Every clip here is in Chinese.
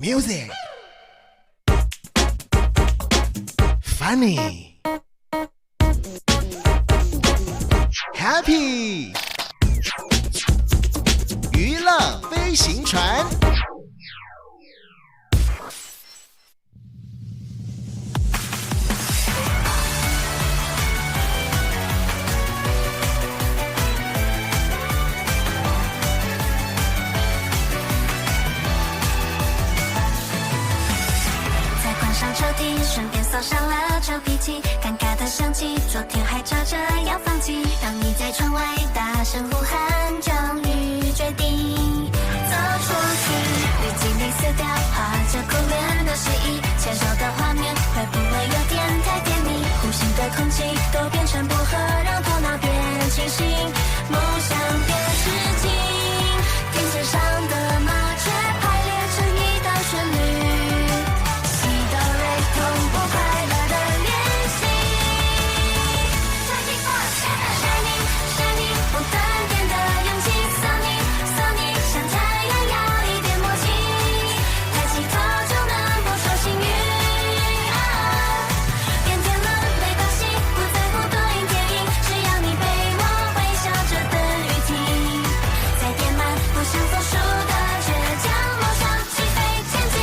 Music Funny Happy 娱乐飞行船。顺便锁上了臭脾气，尴尬的生气，昨天还吵着要放弃。当你在窗外大声呼喊，终于决定走出去。日记里撕掉画着苦恋的示意，牵手的画面会不会有点太甜蜜？呼吸的空气都变成薄荷，让头脑变清醒，梦想变实际。天线上的麻雀排列成一道旋律。同步快乐的练习 Shining for Shining Shining 不断电的勇气 Sunny Sunny 像太阳要一点默契抬起头就能捕捉幸运变天了没关系不在乎多阴天阴只要你陪我微笑着等雨停再点满不想服输的倔强梦想起飞前进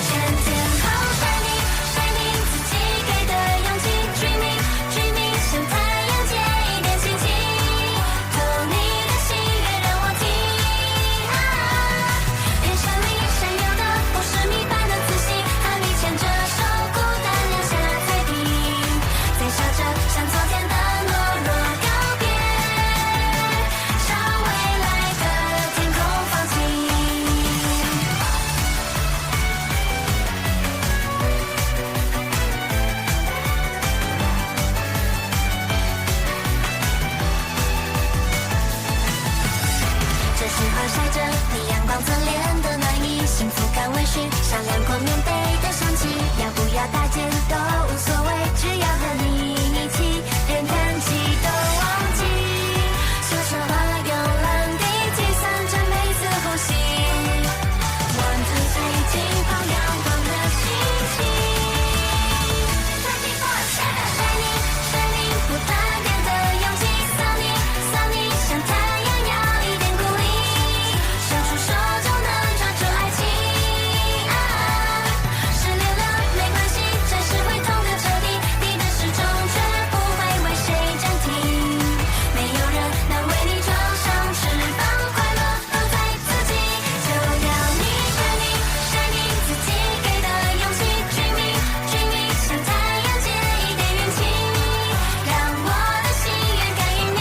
全天候 Shining自己给的勇气 Dreaming Dreaming 向太阳借一点希冀透你的心愿让我听天上里闪耀的不是迷般的自信和你牵着手孤单亮下彩屏在笑着向昨天的懦弱告别朝未来的天空放晴这时候晒着你阳光侧脸的暖意幸福感微醺像凉过棉被的香气要不要搭肩都无所谓只要和你一起连叹气都忘记说说话用浪滴计算着每次呼吸One two three 紧抱阳光的星星 Shining for Shining Shining 不断电的勇气 Sunny Sunny 像太阳要一点鼓励伸出手就能抓住爱情失恋了没关系暂时会痛个彻底你的始终绝不会为谁暂停没有人能为你装上翅膀快乐都在自己就要你 Shining Shining 自己给的勇气 Dreaming Dreaming 向太阳借一点运气让我的心愿感应你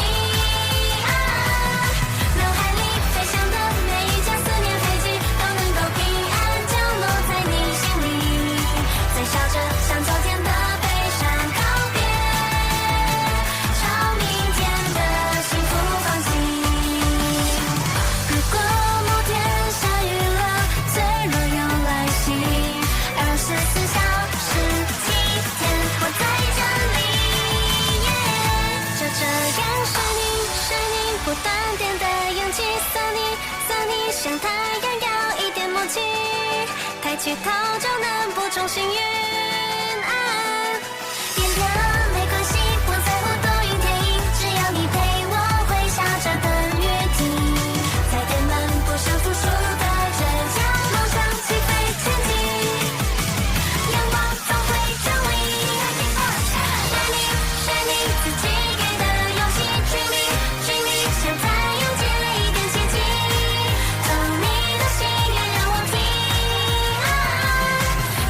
脑海里飞翔的每一架思念飞机都能够平安降落在你心里在笑着向昨天的悲伤告别朝明天的幸福放晴如果某天下雨了脆弱又来袭24小时7天我在这里就这样Shining Shining 不断电的勇气 Sunny Sunny 像太阳要一点默契抬起头就能捕捉幸运变天了没关系不在乎多阴天阴只要你陪我微笑着等雨停再点满不想服输的倔强梦想起飞前进阳光总会降临 Shining Shining 自己给的勇气 Dreaming Dreaming 向太阳借一点希冀透你的心愿让我听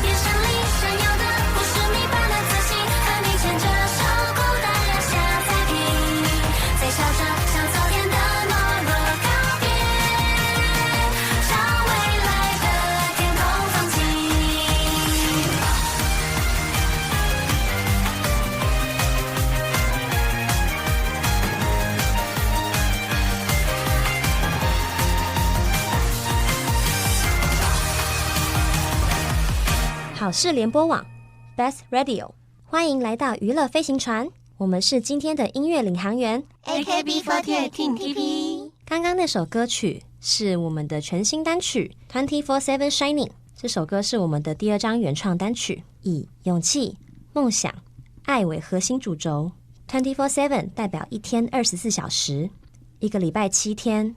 眼神里闪耀的不是迷般的自信和你牵着手孤单亮下彩屏在笑着向昨天的懦弱告别朝未来的天空放晴好事联播网 Best Radio， 欢迎来到娱乐飞行船，我们是今天的音乐领航员 AKB48 Team TP。刚刚那首歌曲是我们的全新单曲 24/7 Shining，这首歌是我们的第2张原创单曲，以勇气、梦想、爱为核心主轴， 24/7 代表1天24小时，一个礼拜7天，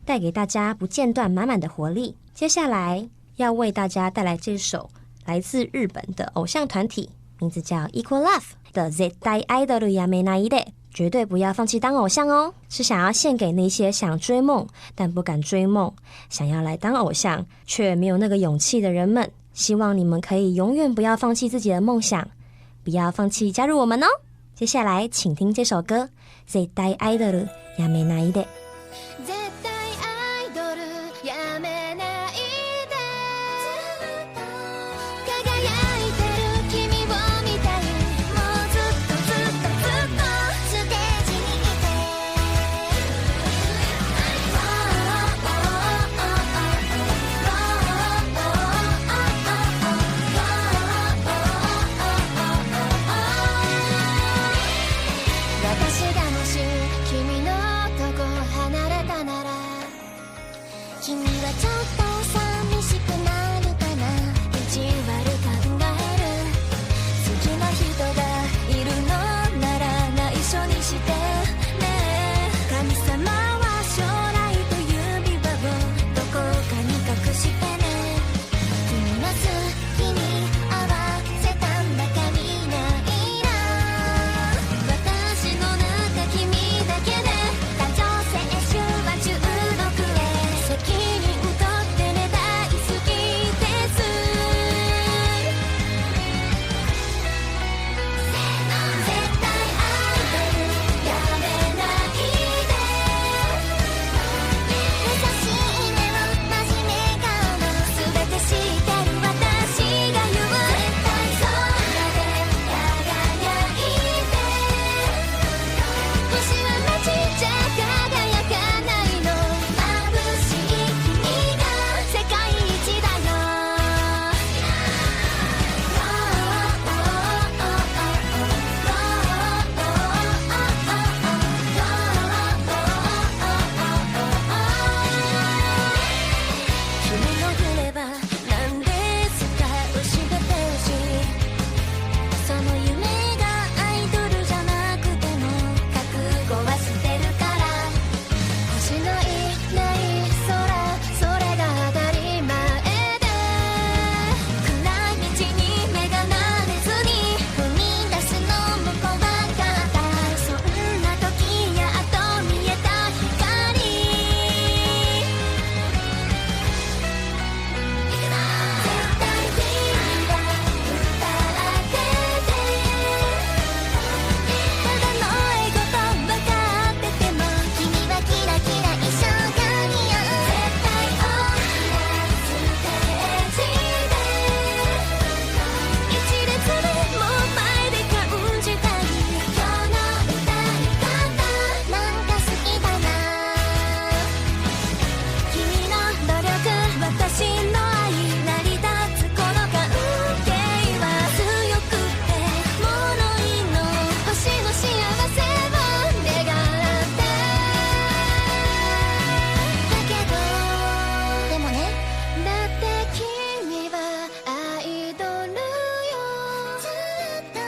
带给大家不间断满满的活力。接下来要为大家带来这首来自日本的偶像团体，名字叫 Equal Love 的 Zettai Idol Yamenai de， 绝对不要放弃当偶像哦，是想要献给那些想追梦但不敢追梦，想要来当偶像却没有那个勇气的人们。希望你们可以永远不要放棄自己的夢想，不要放棄加入我們哦。接下來請聽這首歌絶対アイドルやめないで。絶対アイドルやめないで輝いてる君を見たいもうずっとずっとずっとステージにいて私がもし君のとこ離れたなら君はちょっと寂しくなるかな意地悪考える好きな人がいるのなら内緒にしてね神様は将来と指輪をどこかに隠してね君の好きに合わせたんだか見ないな私の中君だけで多情選手は16へ責任取ってね大好きです絶対アイドルやめないで優しい目の真面目顔の全て知ってる私が言う絶対空で輝いて星は街じゃ輝かないの眩しい君が世界一だよ君の船は何ですか教えてほしいその夢がアイドルじゃなくても覚悟はしてるから星のいない空それが当たり前で暗い道に目が慣れずに踏み出すのも怖かったそんな時やっと見えた光絶対君が歌っててただの英語と分かってても君はキラキラ一緒が似合う絶対大きなステージで一列でもう前で感じたい今日の歌い方なんか好きだな君の努力私の愛成り立つこの関係は強くて物言いの星の幸せを願ってだけどでもねだって君はアイドルよずっと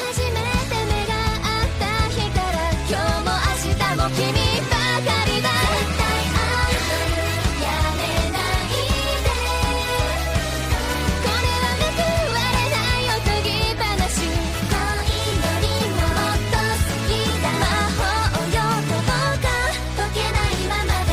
初めて目が合った日から今日も明日も君ばかりだ絶対アイドルやめないでこれは報われないおとぎ話恋よりももっと好きだ魔法よどうか解けないままで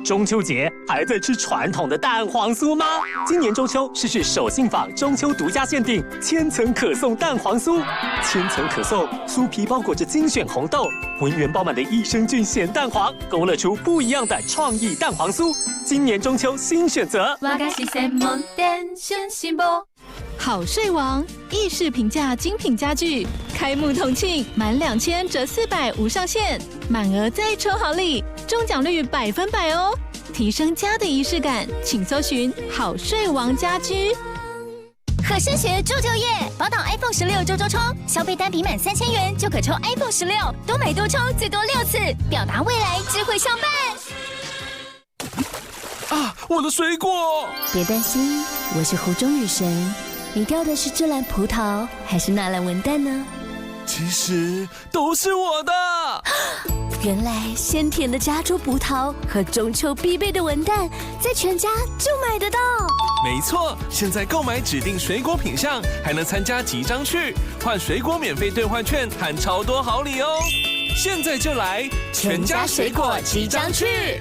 中秋节还在吃传统的蛋黄酥吗？今年中秋试试手信坊中秋独家限定千层可颂蛋黄酥，千层可颂，酥皮包裹着精选红豆，浑圆饱满的益生菌咸蛋黄，勾勒出不一样的创意蛋黄酥。今年中秋新选择。和菓子専門店選新波。好睡王意式平价精品家具，开幕同庆，满2000折400无上限，满额再抽好礼，中奖率100%哦！提升家的仪式感，请搜寻好睡王家居。和声学助就业，宝岛 iPhone 16周周冲，消费单笔满3000元就可抽 iPhone 16，多买多抽最多6次，表达未来智慧相伴。啊，我的水果！别担心，我是湖中女神。你掉的是这篮葡萄，还是那篮文旦呢？其实都是我的。原来鲜甜的加州葡萄和中秋必备的文旦，在全家就买得到。没错，现在购买指定水果品项，还能参加集章趣，换水果免费兑换券和超多好礼哦！现在就来全家水果集章趣。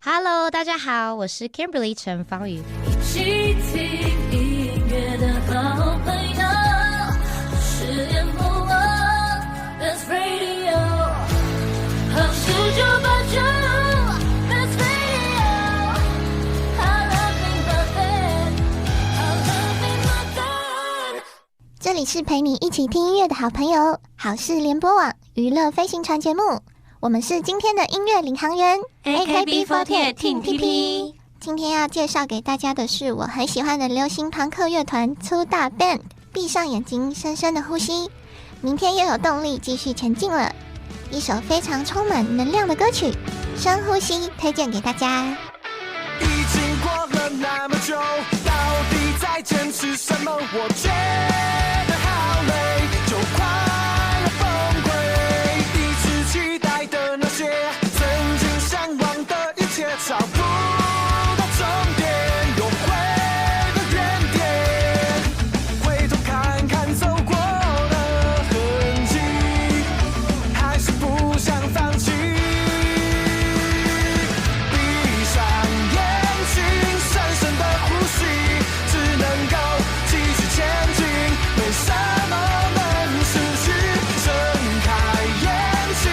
Hello， 大家好，我是 Kimberly 陈芳宇。一起听音乐的好朋友，是联播网 Best Radio， 好1989 Best Radio， I love me my bed， I love me my bed。这里是陪你一起听音乐的好朋友，好事联播网娱乐飞行船节目。我们是今天的音乐领航员 AKB48 Team PP。今天要介绍给大家的是我很喜欢的流行朋克乐团粗大 Band。闭上眼睛，深深的呼吸，明天又有动力继续前进了。一首非常充满能量的歌曲，深呼吸，推荐给大家。已经过了那么久，到底在坚持什么？我觉得好累，就快要崩溃。一直期待的那些，曾经向往的一切，找不到终点，又回到原点。回头看看走过的痕迹，还是不想放弃。闭上眼睛，深深的呼吸，只能够继续前进，没什么能失去。睁开眼睛，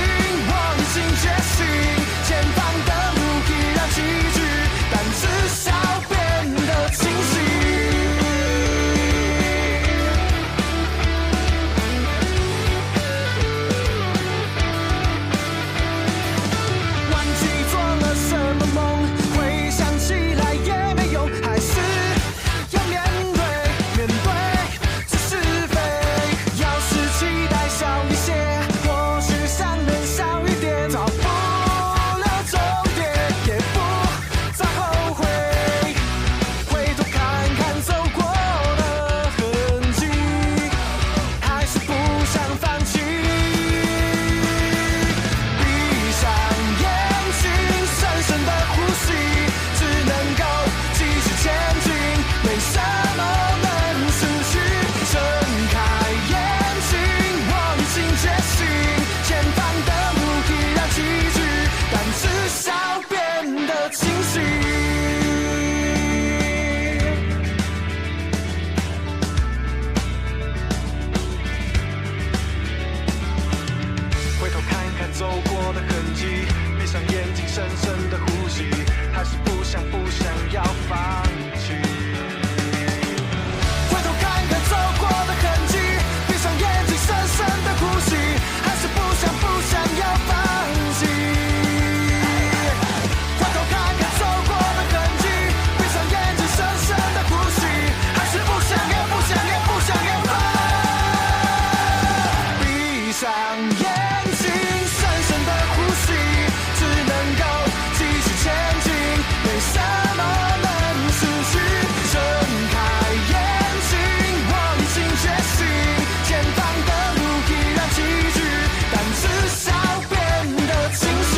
我已经觉醒，前方的路依然崎岖，但至少变得清晰。忘记做了什么梦，回想起来也没用，还是要面对这是非。要是期待少一些，或许伤人少一点，找不了终点，也不再后悔。回头看看走过的痕迹，还是不想放弃。闭上眼睛，深深的呼吸，只能够继续前进，没什么能失去。睁开眼睛，我已经觉醒，前方的路依然崎岖，但至少变得清晰。回头看看走过的痕迹，闭上眼睛，深深的呼吸，还是不想要放弃。回头看看走过的痕迹，闭上眼睛，深深的呼吸，还是不想要放弃。回头看看走过的痕迹，闭上眼睛，深深的呼吸，还是不想要放弃。闭上眼睛，深深的呼吸，只能够继续前进，没什么能失去。睁开眼睛，我已经觉醒，前方的路依然崎岖，但至少变得清晰。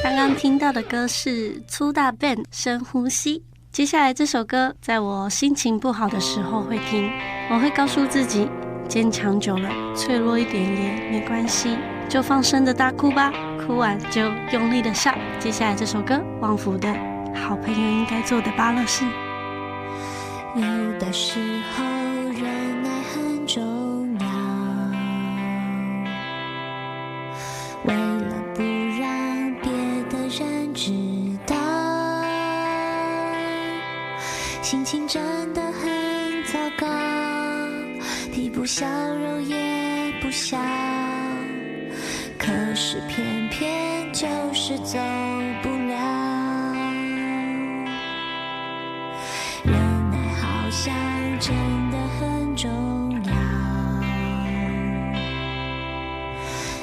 刚刚听到的歌是粗大 Band 深呼吸。接下来这首歌在我心情不好的时候会听，我会告诉自己坚强久了脆弱一点也没关系，就放声的大哭吧，哭完就用力的笑。接下来这首歌旺福的好朋友应该做的芭乐事。有的时候忍耐很重要，为了不让别的人知道，心情真的很糟糕，提不笑容也不笑，可是偏偏就是走不了。忍耐好像真的很重要，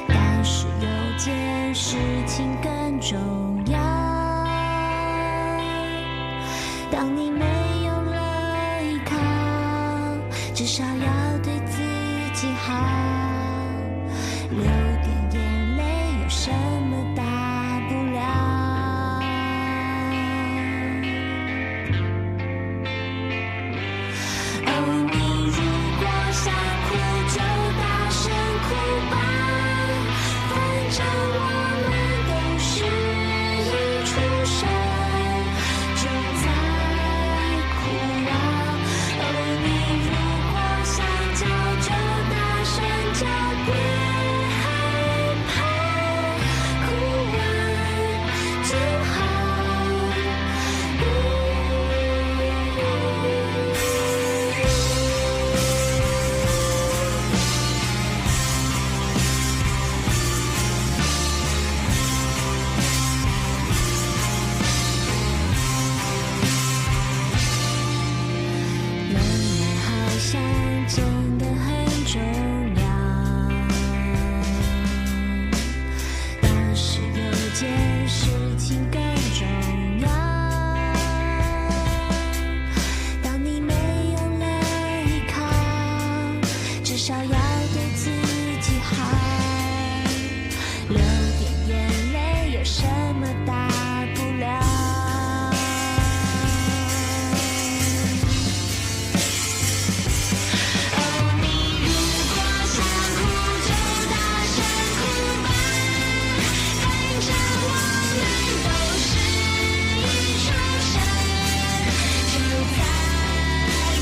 但是有件事情更重要，当你没有了依靠，至少要对自己好，流点眼泪有什么大不了？哦，你如果想哭就大声哭吧，反正我们都是一出生就在哭啊。哦，你如果想叫就大声叫，别害怕，哭完就好。忍耐好像真的很重要，但是有件事情更重要，当你没有了依靠，至少要对自己好，流点眼泪有什么大不了？哦，你如果想哭就大声哭吧，反正我们都是一出生就在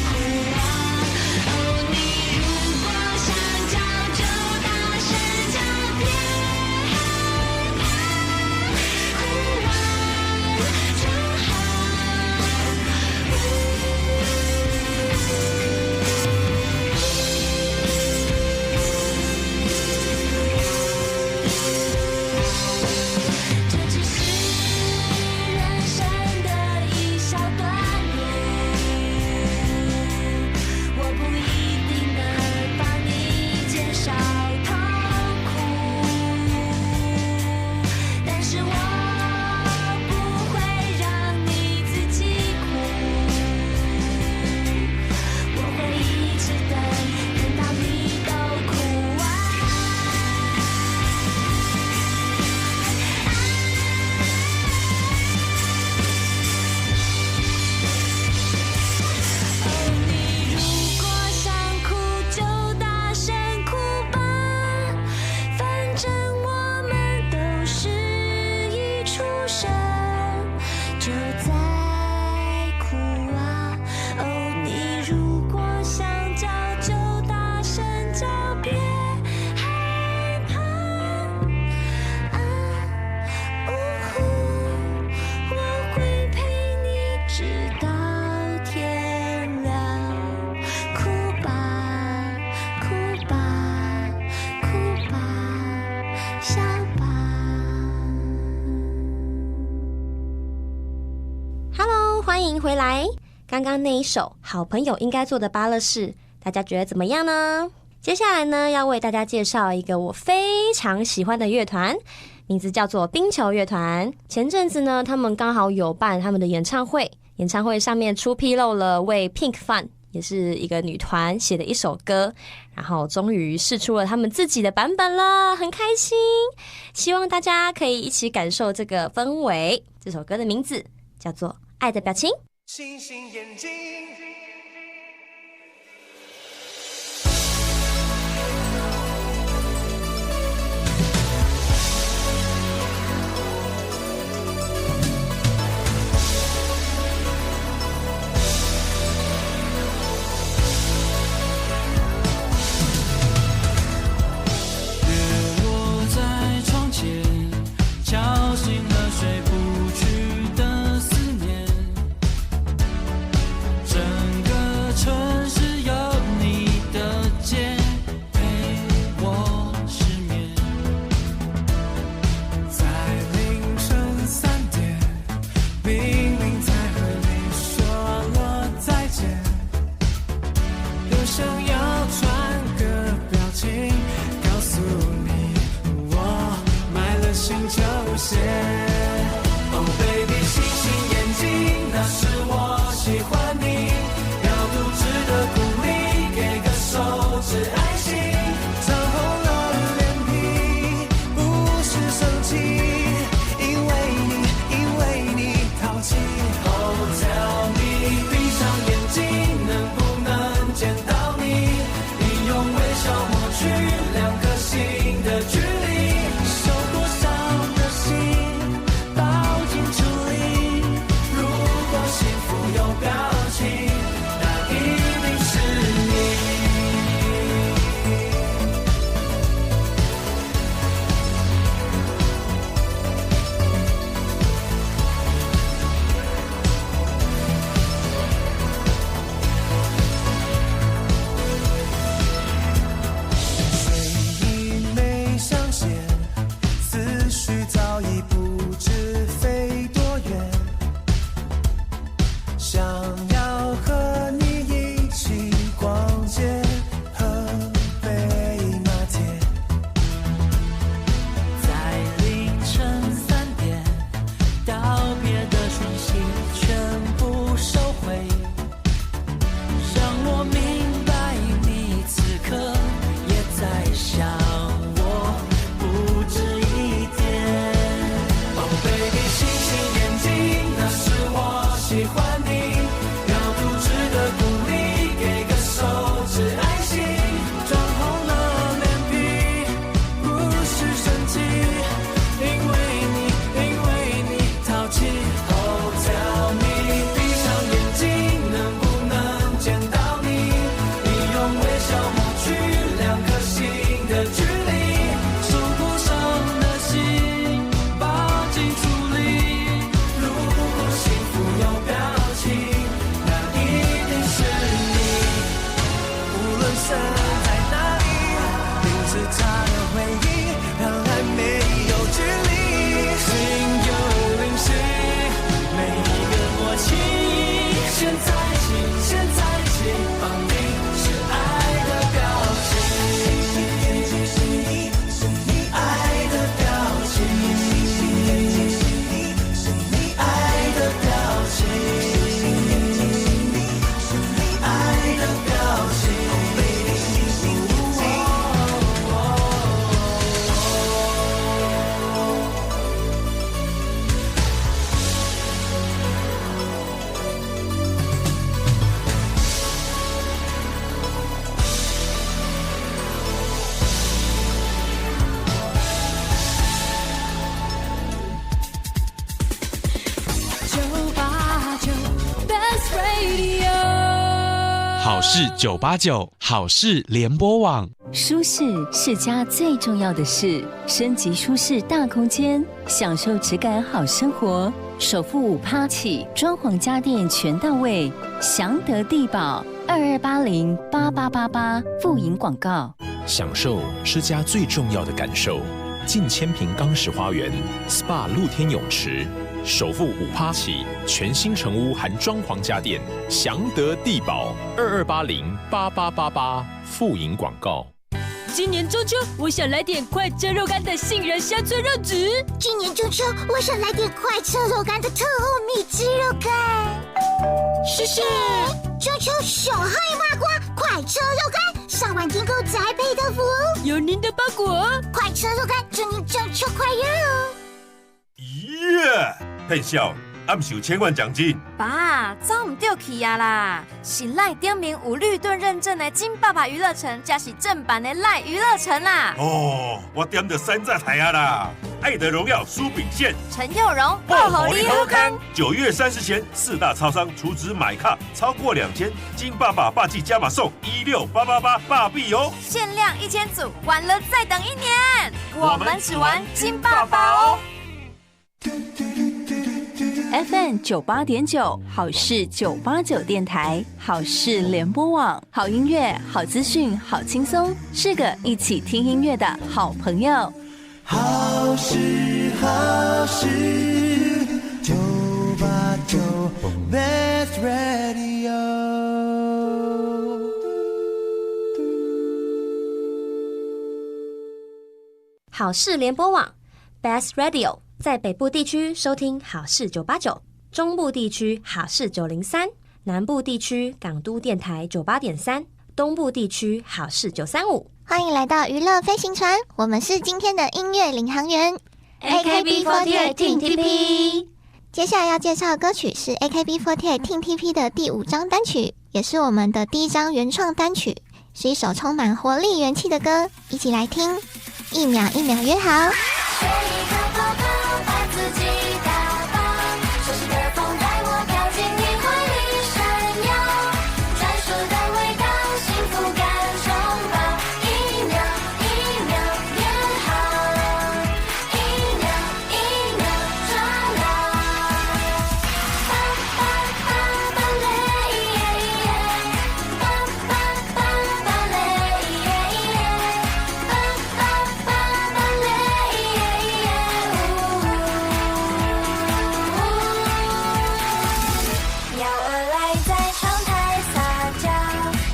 哭啊。哦，你如果想叫就大声叫，别害怕，哭完就好。这只是人生的一小段路，我不一定能帮你减少痛苦，但是我不会让你自己哭，我会一直等到你都哭完。哦，你如果想哭就大声哭吧，反正我们都是一出生就在哭啊。哦，你如果想叫就大声叫，别害怕，呜呼，我会陪你直到天亮，哭吧，哭吧，哭吧，笑吧。Hello，欢迎回来。刚刚那一首好朋友应该做的芭乐事，大家觉得怎么样呢？接下来呢，要为大家介绍一个我非常喜欢的乐团，名字叫做冰球乐团。前阵子呢，他们刚好有办他们的演唱会，演唱会上面披露了为 Pink Fan， 也是一个女团写的一首歌，然后终于释出了他们自己的版本了，很开心。希望大家可以一起感受这个氛围。这首歌的名字叫做《爱的表情》。星星眼睛。月落在窗现。Oh baby， 星星眼睛，那是我喜欢你，要不值得鼓励，给个手指爱心，涨红了脸皮，不是生气，因为你淘气。Oh tell me， 闭上眼睛，能不能见到你？你用微笑抹去两颗心的距离，受多少的心抱进处理。如果幸福有表情，那一定是你。水已没上线，思绪早已不知飞多远，想要和你一起逛街，喝杯拿铁，在凌晨3点，道别的讯息全部收回，让我明白你此刻也在想我不止一点。Oh baby， 星星眼睛，那是我喜欢你，要不值得鼓励，给个手指爱心，涨红了脸皮，不是生气，因为你淘气。Oh tell me， 闭上眼睛，能不能见到你？你用微笑抹去两颗心的距离，受多伤的心抱进处理。如果幸福有表情，那一定是你。无论身在哪里，名字差的回忆，让爱没有距离，心有灵犀，每一个默契。现在起，绑定是爱的表情，是你爱的表情，是你爱的表情，是你爱的表情。Oh baby，好事989，好事联播网。舒适是家最重要的事，升级舒适大空间，享受质感好生活。首付5%起，装潢家电全到位，祥德地宝22808888附营广告。享受是家最重要的感受。近千坪钢石花园 SPA 露天泳池，首付5%起，全新成屋含装潢家电，祥德地宝22808888附营广告。今年中秋，我想来点快车肉干的杏仁乡村肉质。今年中秋，我想来点快车肉干的特厚蜜汁肉干。谢谢。中秋熊嗨麻瓜，快车肉干，上网订购宅配的服务，有您的包裹。快车肉干，祝您中秋快乐哦！耶！骗笑，暗收1000万奖金。爸，走唔对去啊啦！是赖顶面有绿盾认证的金爸爸娱乐城，才是正版的赖娱乐城啦。哦，我点的山寨台啊啦！爱的荣耀苏炳宪、陈佑荣、爆好利好康。9月30前，4大超商储值买卡超过2000，金爸爸霸气加码送16888霸币哦！限量1000组，晚了再等1年。我们只玩金爸爸哦。FM 98.9，好事989电台，好事联播网，好音乐、好资讯、好轻松，是个一起听音乐的好朋友。好事好事989 Best Radio。好事联播网 Best Radio 在北部地区收听好事989，中部地区好事903，南部地区港都电台98.3，东部地区好事935。欢迎来到娱乐飞行船，我们是今天的音乐领航员 AKB48 Team TP。接下来要介绍的歌曲是 AKB48 Team TP 的第5张单曲，也是我们的第1张原创单曲，是一首充满活力元气的歌，一起来听。1秒1秒约好。吹一个泡泡，把自己打包，熟悉的风带我飘进你怀里闪耀，专属的味道，幸福感充饱，1秒1秒约好，1秒1秒抓牢，巴巴巴巴嘞耶耶，巴巴巴巴嘞耶耶，巴巴巴巴嘞耶耶，鸟儿来在窗台撒娇，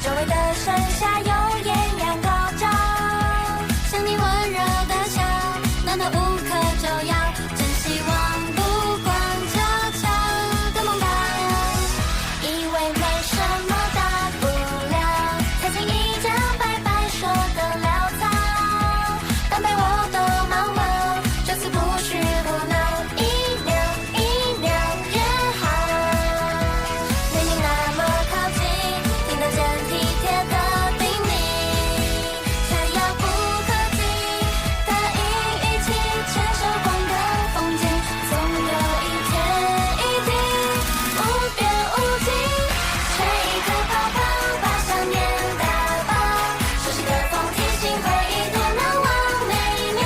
周围的盛夏有艳阳高照，像你温柔的笑，暖得无可救药，真希望不光悄悄的梦到，以为没什么大不了，才轻易将白白说得潦草，但被我都忙了，这次不许胡闹，1秒1秒约好，离你那么靠近，听得见体贴的叮咛，却遥不可及的阴雨气，牵手逛个风景，总有一天一定无边无际，吹一颗泡泡，把想念打包，熟悉的风提醒回忆多难忘每一秒，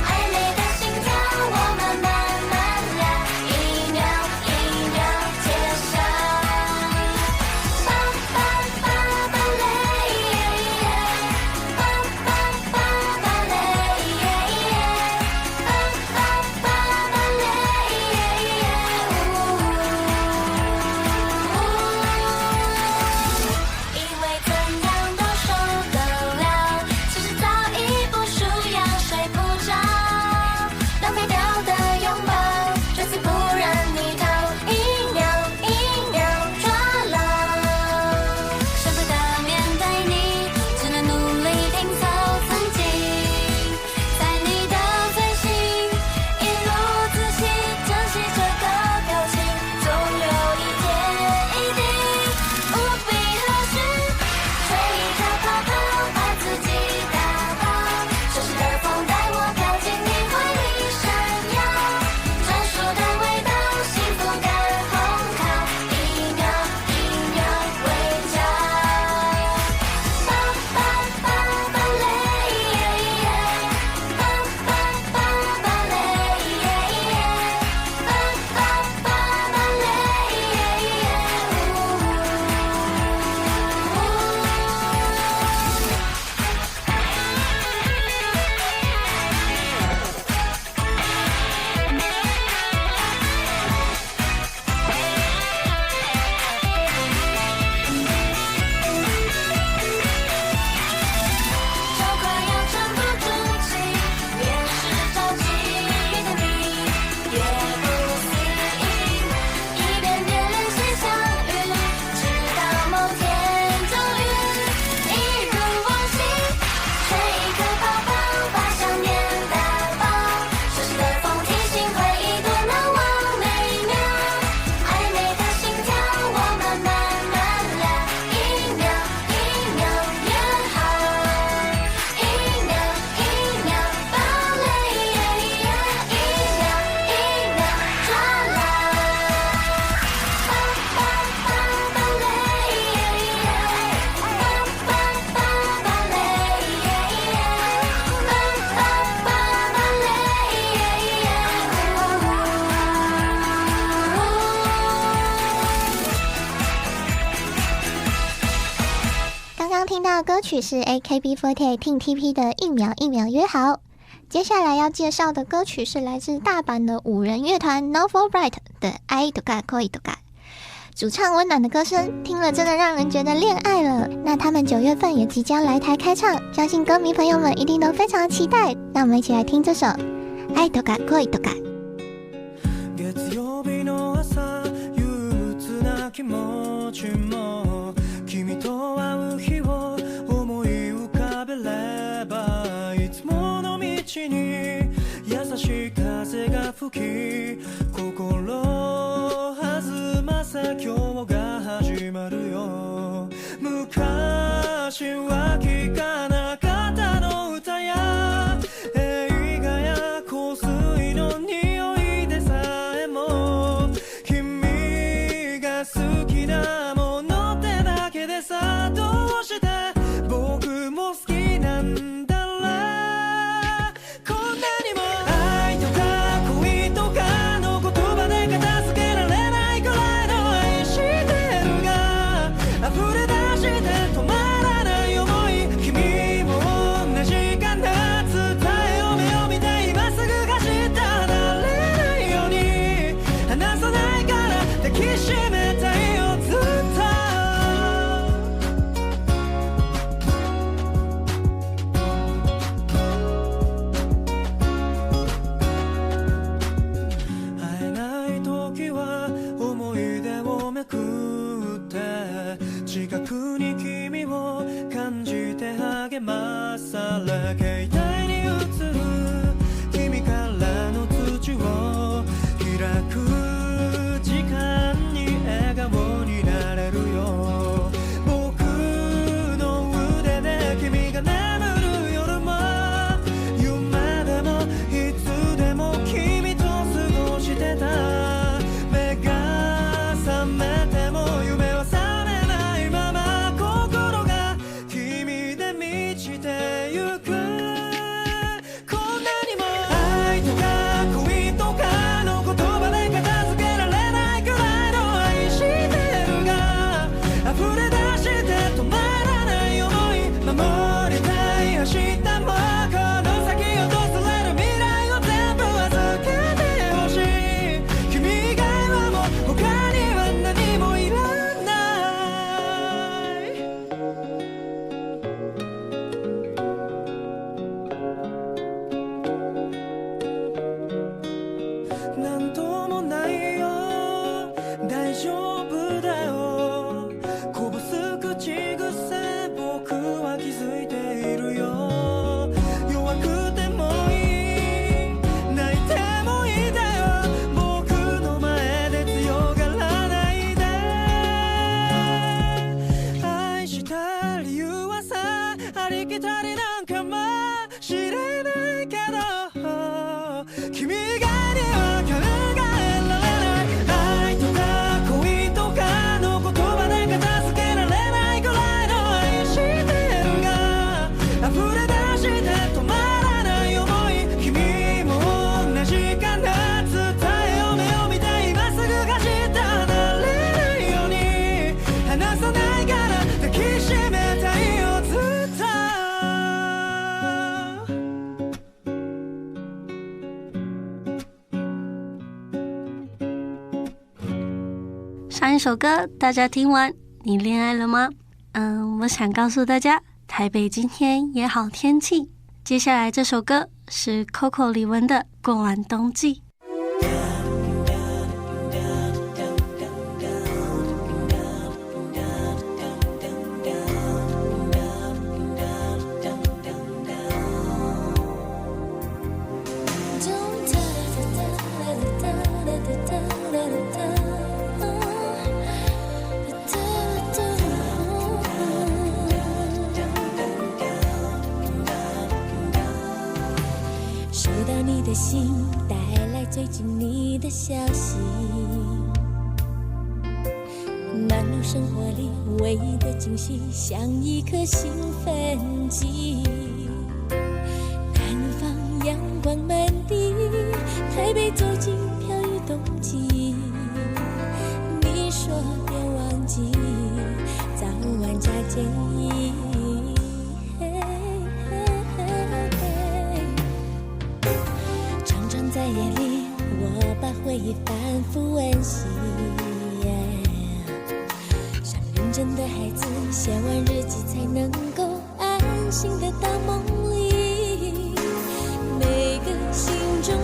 暧昧的心跳我们慢慢聊，1秒1秒揭晓，巴巴巴巴嘞耶耶，巴巴巴巴嘞耶耶，巴巴巴巴嘞耶耶，以为怎样都受得了，其实早已不输药睡不着，浪费掉的拥抱，这次不让你逃，1秒1秒抓牢，舍不得面对你，只能努力拼凑曾经，在你的嘴型一路仔细珍惜这个表情，总有一天一定无比合适，吹一颗泡泡，把自己打包，熟悉的风带我飘进你怀里闪耀，专属的味道，幸福感烘烤，1秒1秒微笑，巴巴巴巴嘞耶耶，巴巴巴巴嘞耶耶，巴巴巴巴嘞耶耶，就快要沉不住气，越是着急的你越不思议，一遍遍练习相遇，直到某天终于一如往昔，吹一颗泡泡，把想念打包，熟悉的风提醒回忆多难忘每一秒，暧昧的心跳我们慢慢聊，1秒1秒约好，1秒1秒把泪耶耶，1秒1秒抓牢，巴巴巴巴嘞耶耶，巴巴巴巴嘞耶耶，巴巴巴巴嘞耶耶。刚刚听到的歌曲是 AKB48 Team TP 的1秒1秒约好。接下来要介绍的歌曲是来自大阪的5人乐团 Novel Bright 的《愛とか恋とか》，主唱温暖的歌声，听了真的让人觉得恋爱了。那他们9月份也即将来台开唱，相信歌迷朋友们一定都非常期待。那我们一起来听这首《愛とか恋とか。月曜日の朝憂鬱な気持ちも君と会う日を思い浮かべればいつもの道に優しい風が吹き心弾ませ今日が始まるよ。昔は聞かなかったの歌や映画や香水の匂いでさえも君が好きなものってだけでさどうして僕も好きなんだろう。こんなにも愛とか恋とかの言葉で片付けられないくらいの愛してるが溢れ出して止まらない想い君も同じかな伝えよう目を見て今すぐ走った離れないように離さないから抱きしめたいよずっと。会えない時は思い出をめくって近くに君を感じて励まされ携帯に映る君からの通知を開く時間に笑顔になれるよ。僕の腕で君が眠る夜も夢でもいつでも君と過ごしてた。目が覚めても夢は覚めないまま心が君で満ちてゆく。こんなにも愛とか恋とかの言葉で片付けられないくらいの愛してるが溢れ出して止まらない想い守りたい明日もこの先訪れる未来を全部預けてほしい。君以外はもう他には何もいらない。なんともないよ大丈夫だよこぼす口癖僕は気づいているよ。弱くてもいい泣いてもいいだよ僕の前で強がらないで。愛した理由はさありきたりなんかもしれないけど君以外には考えられない愛とか恋とかの言葉で片付けられないくらいの愛してるが溢れ出して止まらない想い君も同じかな伝えよう目を見て今すぐ走った離れないように離さないから抱きしめたいよずっと。上一首歌大家听完，你恋爱了吗？我想告诉大家，台北今天也好天气。接下来这首歌是 Coco 李玟的《过完冬季》。收到你的信，带来最近你的消息。忙碌生活里唯一的惊喜，像一颗兴奋剂。南方阳光满地，台北走进飘雨冬季。你说别忘记，早晚加建议。常常在夜里，我把回忆反复温习。像认真的孩子，写完日记才能够安心的到梦里。每个心中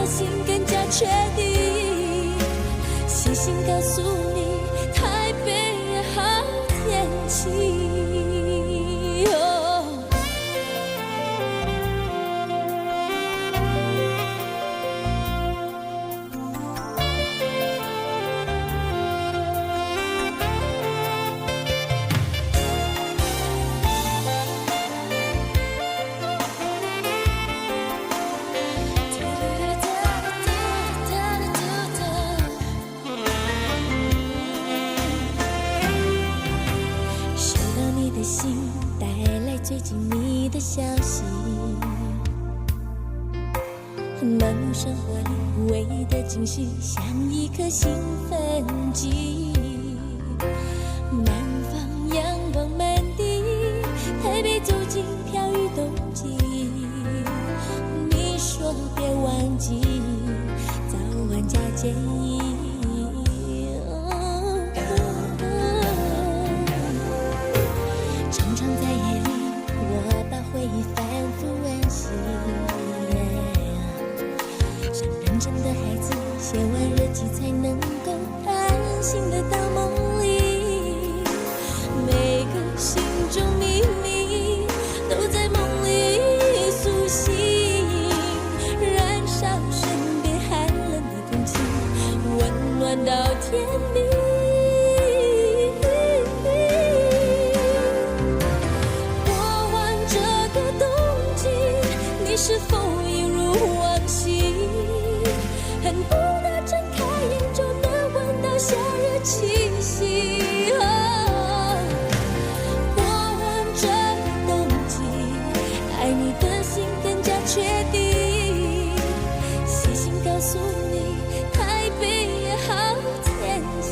的心更加确定。写信告诉你，台北也好天气。最近你的消息，忙碌生活里唯一的惊喜，像一颗兴奋剂。南方阳光满地，台北走进飘雨冬季。你说别忘记，早晚加建议。常常在夜里。我把回忆反复温习，像认真的孩子，写完日记才能够安心的到梦里。每个心中秘密都在梦里苏醒，燃烧身边寒冷的空气，温暖到天明。你是否一如往昔，恨不得睁开眼就能闻到夏日气息。过完这个冬季，爱你的心更加确定。写信告诉你，台北也好天气。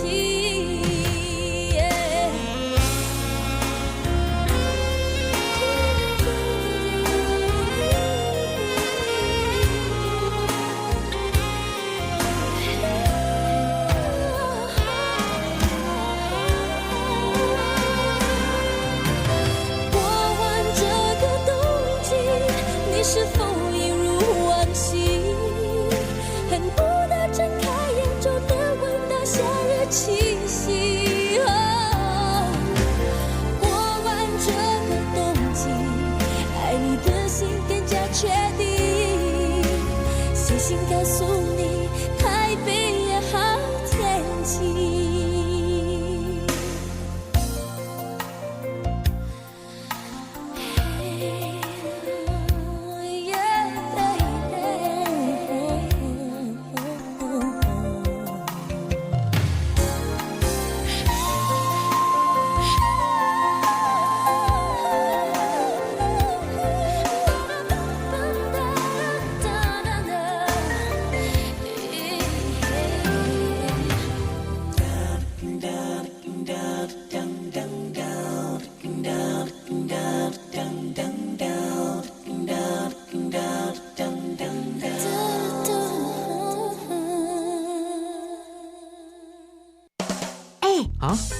你是否一如往昔，恨不得睁开眼就能闻到夏日气息。过完这个冬季，爱你的心更加确定。写信告诉你，台北也好天气。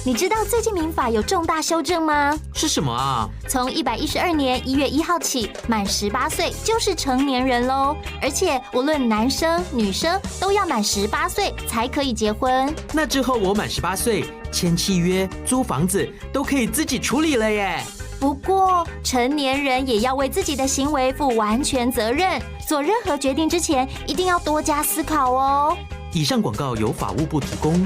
你知道最近民法有重大修正吗？是什么啊？从112年1月1号起，满18岁就是成年人喽。而且无论男生女生都要满18岁才可以结婚。那之后我满18岁，签契约、租房子都可以自己处理了耶。不过成年人也要为自己的行为负完全责任，做任何决定之前一定要多加思考哦。以上广告由法务部提供。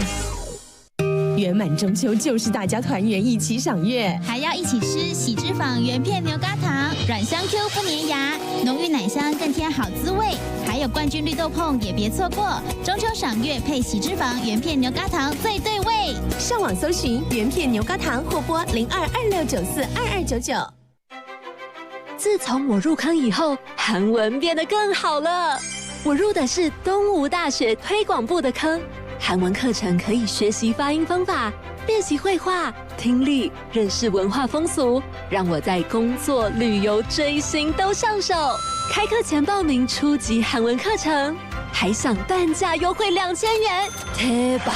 圆满中秋就是大家团圆一起赏月，还要一起吃喜之坊原片牛轧糖，软香 Q 不粘牙，浓郁奶香更添好滋味。还有冠军绿豆椪也别错过，中秋赏月配喜之坊原片牛轧糖最对味。上网搜寻原片牛轧糖或拨0226942299。自从我入坑以后，韩文变得更好了。我入的是东吴大学推广部的坑。韩文课程可以学习发音方法，练习绘画、听力，认识文化风俗，让我在工作、旅游、追星都上手。开课前报名初级韩文课程，还享半价优惠2000元，贴吧！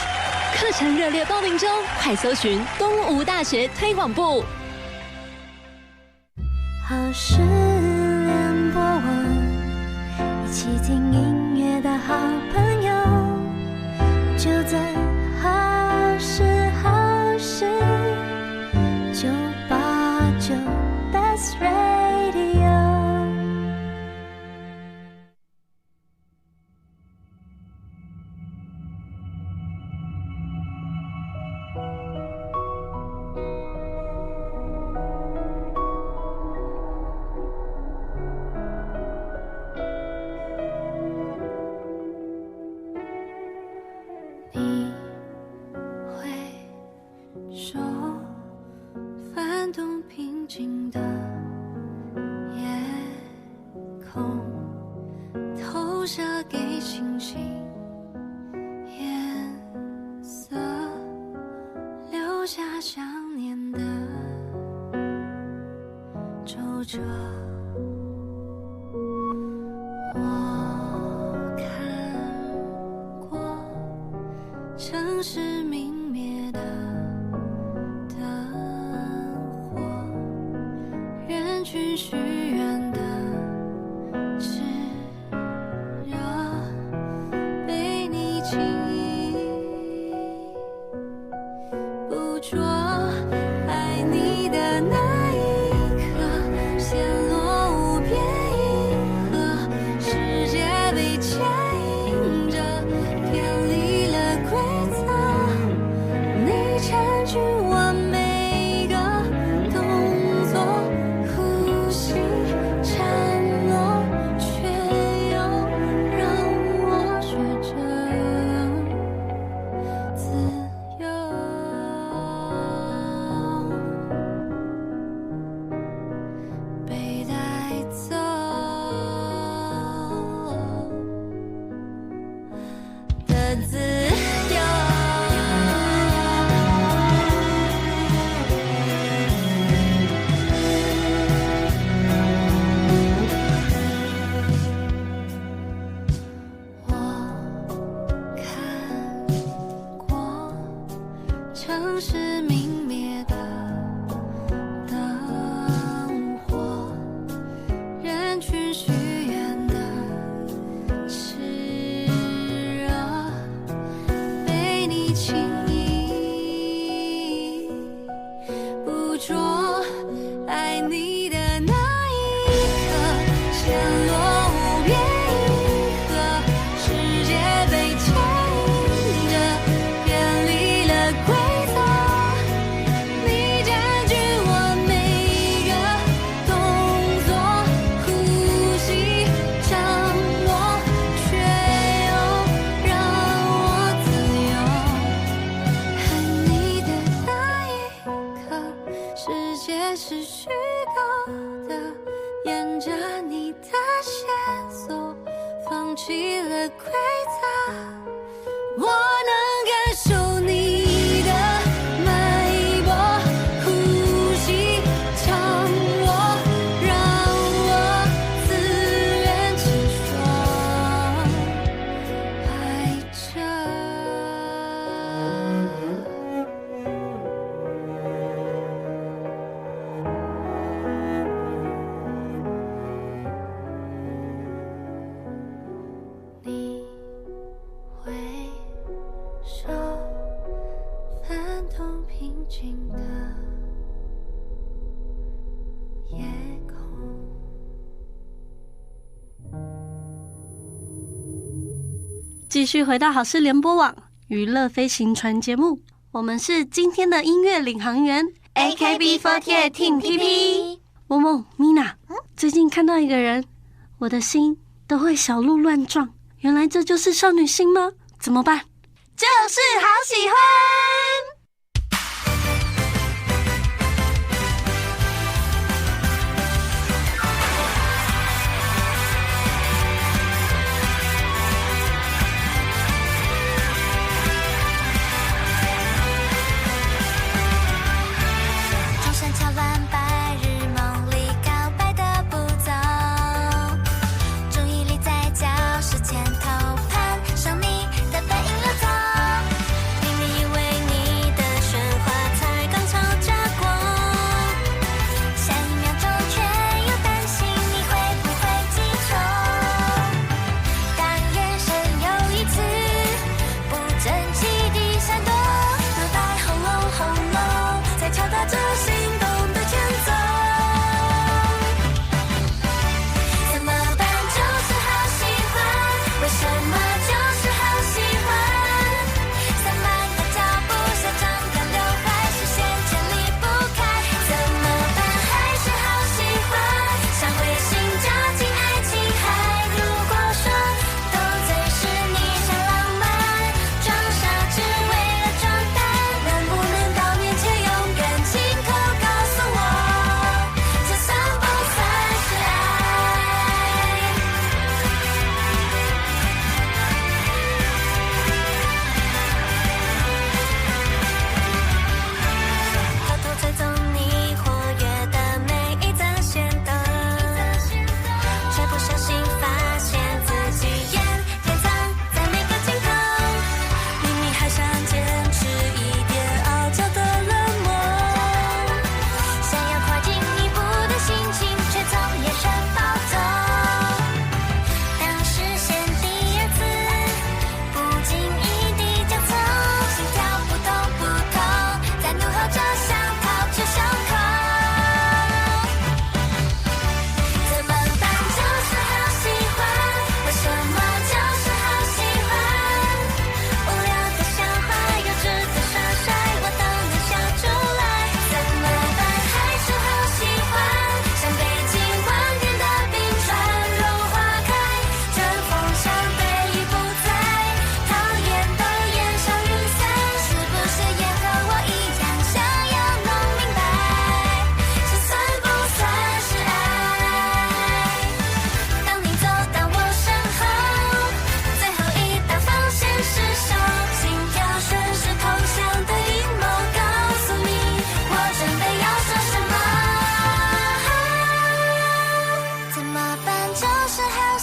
课程热烈报名中，快搜寻东吴大学推广部。好事联播网，一起听音乐的好空投射给星星颜色，留下想念的皱褶。我看过城市泯灭的灯火，人群许愿的炽热，被你轻易捕捉。爱你的那一刻，陷落无边银河，世界被牵引着，偏离了规则。你占据我每个动作，呼吸颤抖，却又让我学着自由。被带走的自由。我看过城市泯灭的灯火，人群许愿的炽热，被你轻易捕捉。爱你的那一刻，陷落无边银河，世界被牵引着，偏离了规则。你占据我每个动作，呼吸掌握，却又让我自由。恨你的那一刻，世界是虚构的，沿着你的线索，放弃了规则。我能感受你的脉搏，呼吸掌握，让我自圆其说，爱着。你回首，翻动平静的夜空。继续回到好事联播网娱乐飞行船节目，我们是今天的音乐领航员 AKB48 Team TP。萌萌、Mina，最近看到一个人，我的心都会小鹿乱撞。原来这就是少女心吗？怎么办？就是好喜欢。钟声敲乱白日梦里告白的步骤，注意力在教室前头，攀上你的背影流走。明明以为你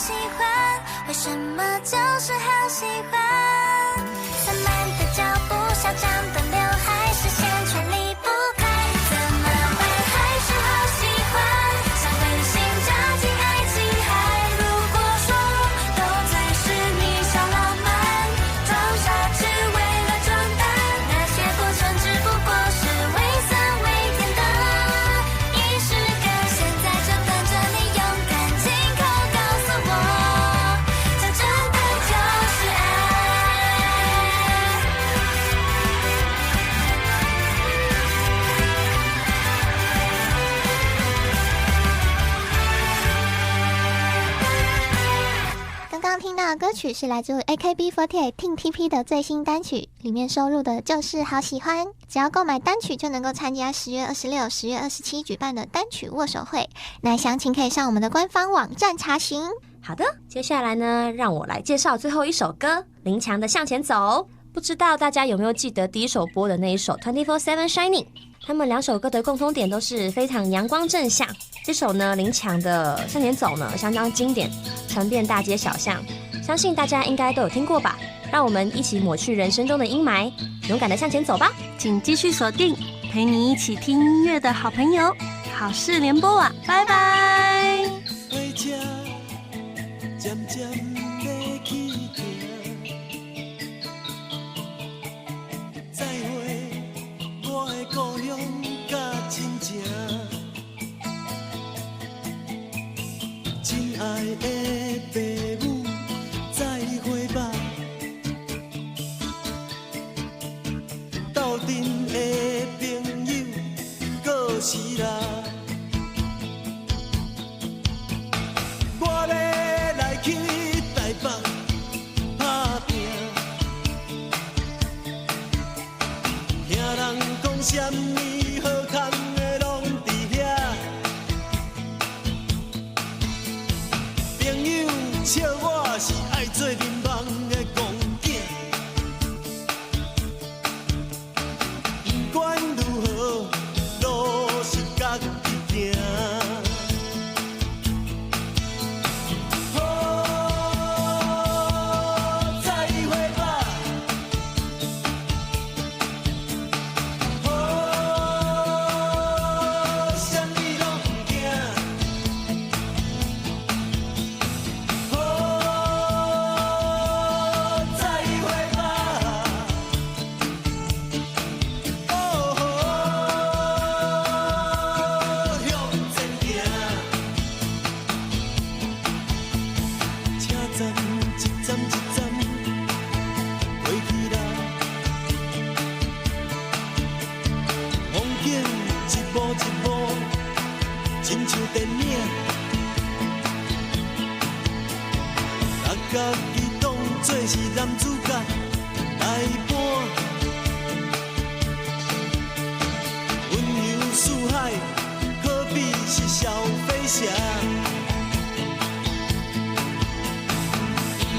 喜欢，为什么就是好喜欢？散漫的脚步，小张的刘海，视线却离不开，怎么办？还是好喜欢，像流星扎进爱情海。如果说斗嘴是你小浪漫，装傻只为了装扮，那些过程只不过是微酸微甜的仪式感。现在就等着你勇敢亲口告诉我，这真的就是爱。刚刚听到的歌曲是来自 AKB48 Team TP 的最新单曲，里面收录的就是好喜欢。只要购买单曲就能够参加10月26、10月27举办的单曲握手会，那详情可以上我们的官方网站查询。好的，接下来呢，让我来介绍最后一首歌，林强的《向前走》。不知道大家有没有记得第一首播的那一首 24/7 Shining？ 他们两首歌的共通点都是非常阳光正向。这首呢，林强的《向前走》呢，相当经典，传遍大街小巷，相信大家应该都有听过吧。让我们一起抹去人生中的阴霾，勇敢的向前走吧。请继续锁定陪你一起听音乐的好朋友好事联播网，拜拜。火车渐渐要起行，再会我的故乡甲亲情，亲爱的父母，再会吧。斗阵的朋友，过时啦。我要来去台北打拼，听人讲什么好康的拢伫遐，朋友笑我是爱做面梦的戆囝，不管如何，路是家己行。家己当作是男主角来扮，温柔似海，可比是小飞侠。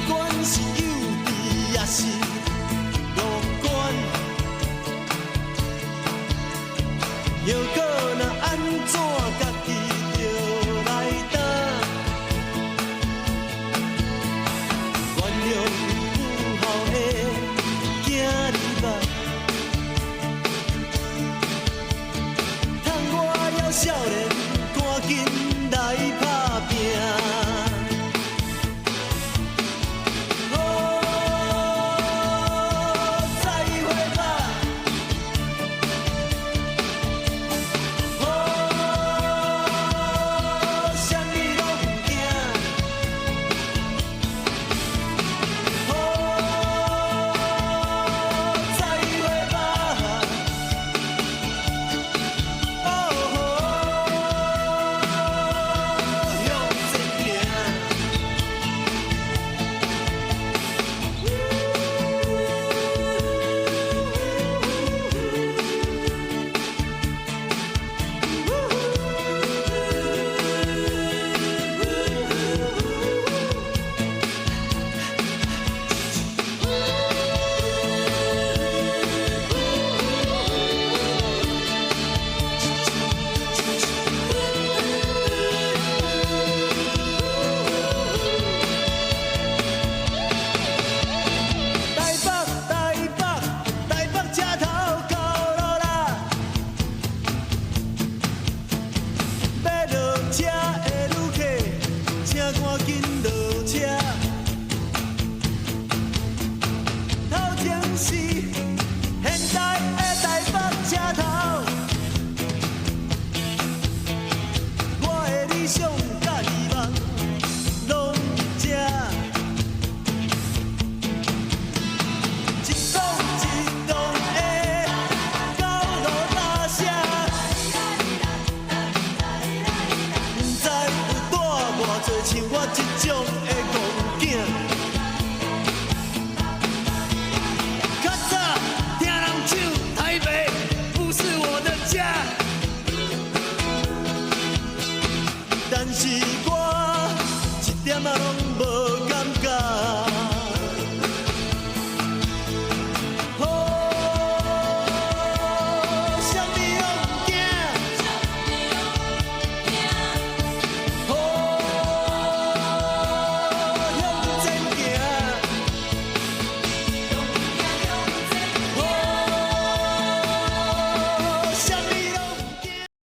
不管是幼稚也是乐观，又可能安怎家己就来担。原谅母后的囝儿吧，趁我还少年，赶紧来拍。多像我这种的戆囝。较早听人唱台北不是我的家，但是我一点仔拢